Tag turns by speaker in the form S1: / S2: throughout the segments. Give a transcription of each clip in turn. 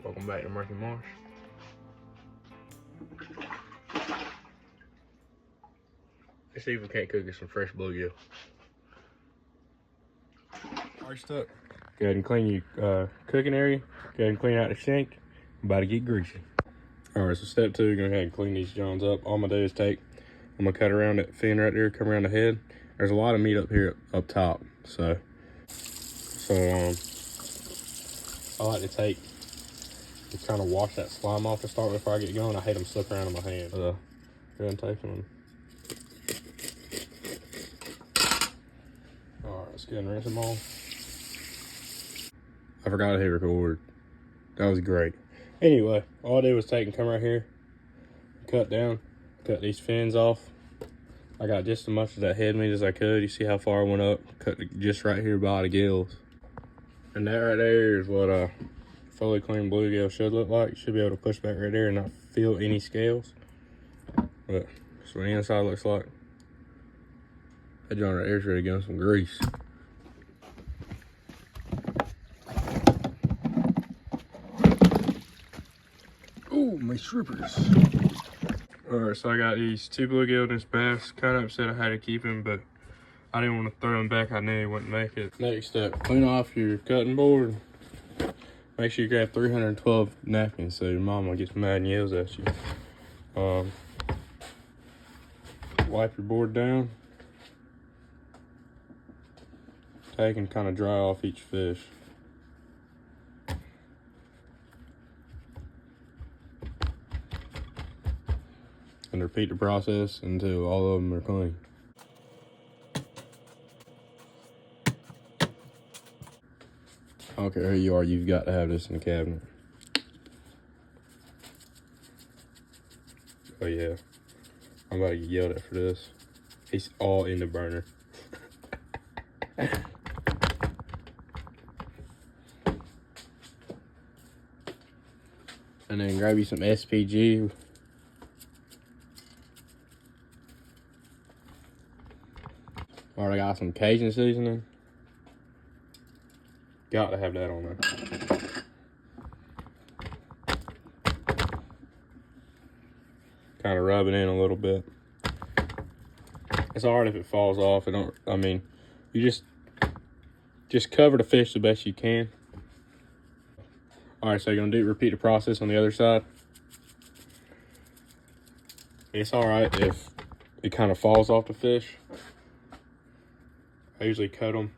S1: Welcome back to Murky Marsh. Let's see if we can't cook us some fresh bluegill. First up, go ahead and clean your cooking area. Go ahead and clean out the sink. I'm about to get greasy. Alright, so step 2, go ahead and clean these Johns up. All I'm gonna do is I'm gonna cut around that fin right there, come around the head. There's a lot of meat up here up top. So I like to kind of wash that slime off to start with before I get going. I hate them slip around in my hand. Go ahead and take them. Alright, let's go ahead and rinse them all. I forgot to hit record. That was great. Anyway, all I did was come right here, cut these fins off. I got just as much of that head meat as I could. You see how far I went up? Cut just right here by the gills. And that right there is what a fully clean bluegill should look like. You should be able to push back right there and not feel any scales. But that's what the inside looks like. That joint right there is ready to get some grease. Oh, my strippers. Alright, so I got these 2 bluegill and this bass. Kind of upset I had to keep him, but I didn't want to throw him back. I knew he wouldn't make it. Next step, clean off your cutting board. Make sure you grab 312 napkins so your mama gets mad and yells at you. Wipe your board down. Take and kind of dry off each fish. And repeat the process until all of them are clean. I don't care who you are, you've got to have this in the cabinet. Oh yeah, I'm about to get yelled at for this. It's all in the burner. And then grab you some SPG. Already got some Cajun seasoning. Got to have that on there. Kind of rub it in a little bit. It's alright if it falls off. You just cover the fish the best you can. Alright, so you're gonna repeat the process on the other side. It's alright if it kind of falls off the fish. I usually cut them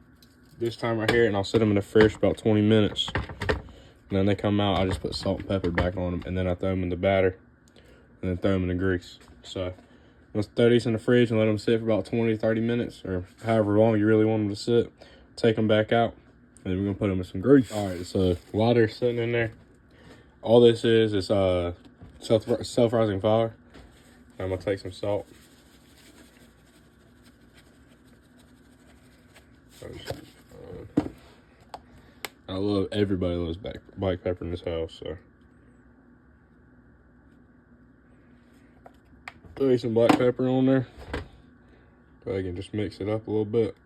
S1: this time right here, and I'll set them in the fridge for about 20 minutes. And then they come out, I just put salt and pepper back on them, and then I throw them in the batter, and then throw them in the grease. So let's throw these in the fridge and let them sit for about 20-30 minutes, or however long you really want them to sit. Take them back out, and then we're gonna put them in some grease. All right, so while they're sitting in there, all this is self-rising fire. I'm gonna take some salt. Everybody loves black pepper in this house, so. Throw some black pepper on there. So I can just mix it up a little bit.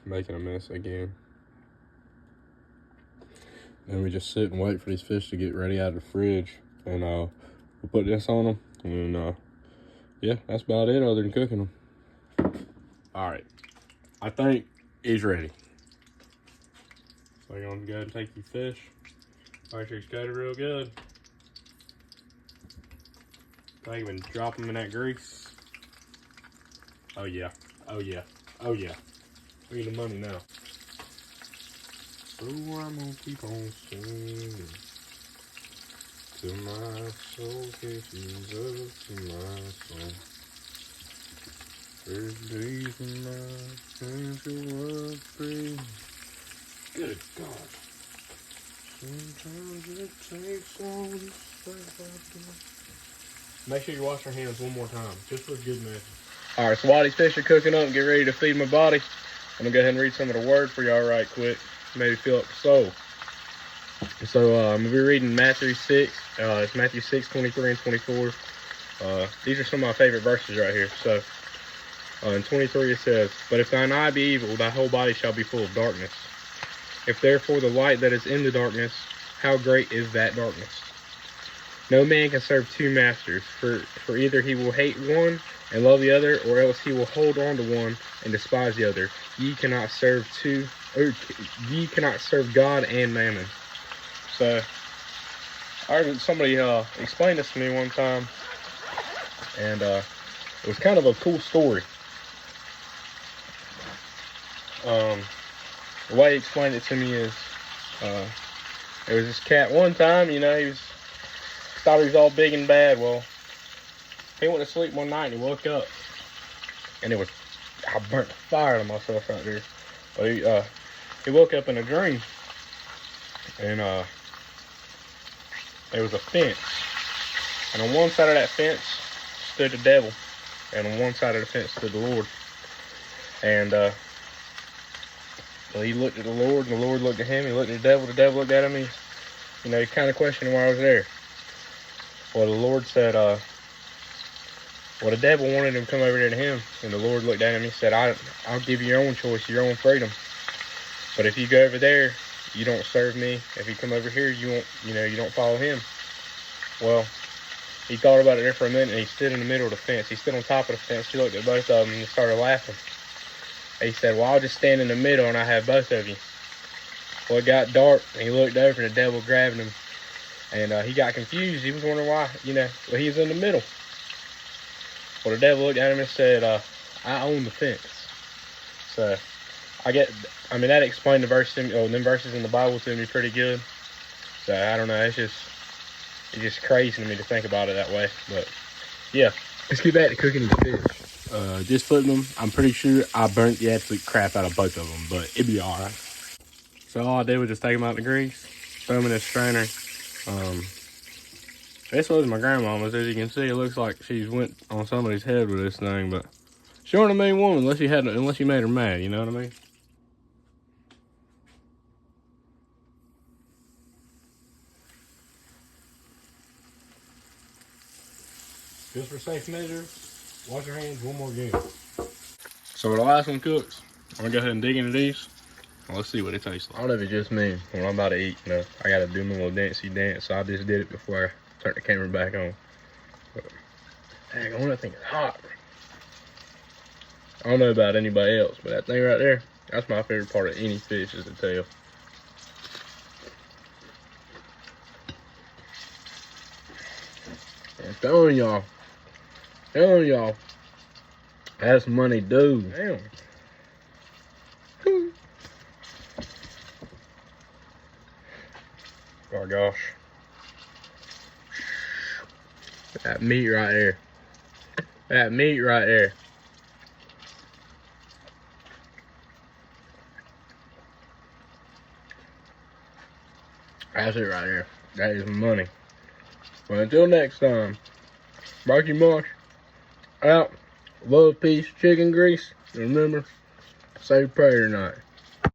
S1: Making a mess again. Then we just sit and wait for these fish to get ready out of the fridge. And we'll put this on them. And yeah, that's about it other than cooking them. Alright, I think he's ready. So you're gonna go ahead and take your fish. Make sure you cut it real good. Take them and drop them in that grease. Oh yeah, oh yeah, oh yeah. Look at the money now. So I'm gonna keep on singing till my soul catches up to my soul. There's days when my hands go up free. Good God. Sometimes it takes all this stuff I do. Make sure you wash your hands one more time, just for goodness. Alright, so while these fish are cooking up and get ready to feed my body, I'm gonna go ahead and read some of the word for y'all right quick. Maybe fill up the soul. So I'm gonna be reading Matthew 6. It's Matthew 6, 23 and 24. These are some of my favorite verses right here. So in 23 it says, "But if thine eye be evil, thy whole body shall be full of darkness. If therefore the light that is in the darkness, how great is that darkness? No man can serve two masters, for either he will hate one and love the other, or else he will hold on to one and despise the other. Ye cannot serve God and mammon. So I heard somebody explain this to me one time, and it was kind of a cool story. The way he explained it to me is, there was this cat one time, you know, he thought he was all big and bad. Well, he went to sleep one night and he woke up, and I burnt the fire to myself right there. But he woke up in a dream, and there was a fence, and on one side of that fence stood the devil, and on one side of the fence stood the Lord. And well, he looked at the Lord, and the Lord looked at him. He looked at the devil looked at him. He kind of questioned why I was there. Well, the Lord said, well, the devil wanted him to come over there to him, and the Lord looked at him. He said, I'll give you your own choice, your own freedom. But if you go over there, you don't serve me. If you come over here, you don't follow him. Well, he thought about it there for a minute, and he stood in the middle of the fence. He stood on top of the fence. He looked at both of them and started laughing. He said, well, I'll just stand in the middle and I have both of you. Well, it got dark, and he looked over, and the devil grabbed him. And he got confused. He was wondering why, well, he was in the middle. Well, the devil looked at him and said, I own the fence. So, that explained the verse to me, them verses in the Bible to me pretty good. So, I don't know, it's just crazy to me to think about it that way. But, yeah. Let's get back to cooking the fish. Just flipping them. I'm pretty sure I burnt the absolute crap out of both of them, but it'd be all right. So all I did was just take them out of the grease, throw them in this strainer. This was my grandmama's. As you can see, it looks like she's went on somebody's head with this thing, but she wasn't a mean woman unless you made her mad. You know what I mean? Just for safe measure, wash your hands one more again. So when the last one cooks, I'm gonna go ahead and dig into these. Let's see what it tastes like. I don't know if it's just me. When I'm about to eat, I gotta do my little dancey dance, so I just did it before I turned the camera back on. But, dang, I want to think it's hot. I don't know about anybody else, but that thing right there, that's my favorite part of any fish, is the tail. I'm telling y'all, that's money due. Damn. Oh gosh. That meat right there. That meat right there. That's it right there. That is money. Well, until next time, Murky Marsh out. Love, peace, chicken grease. And remember, say a prayer tonight.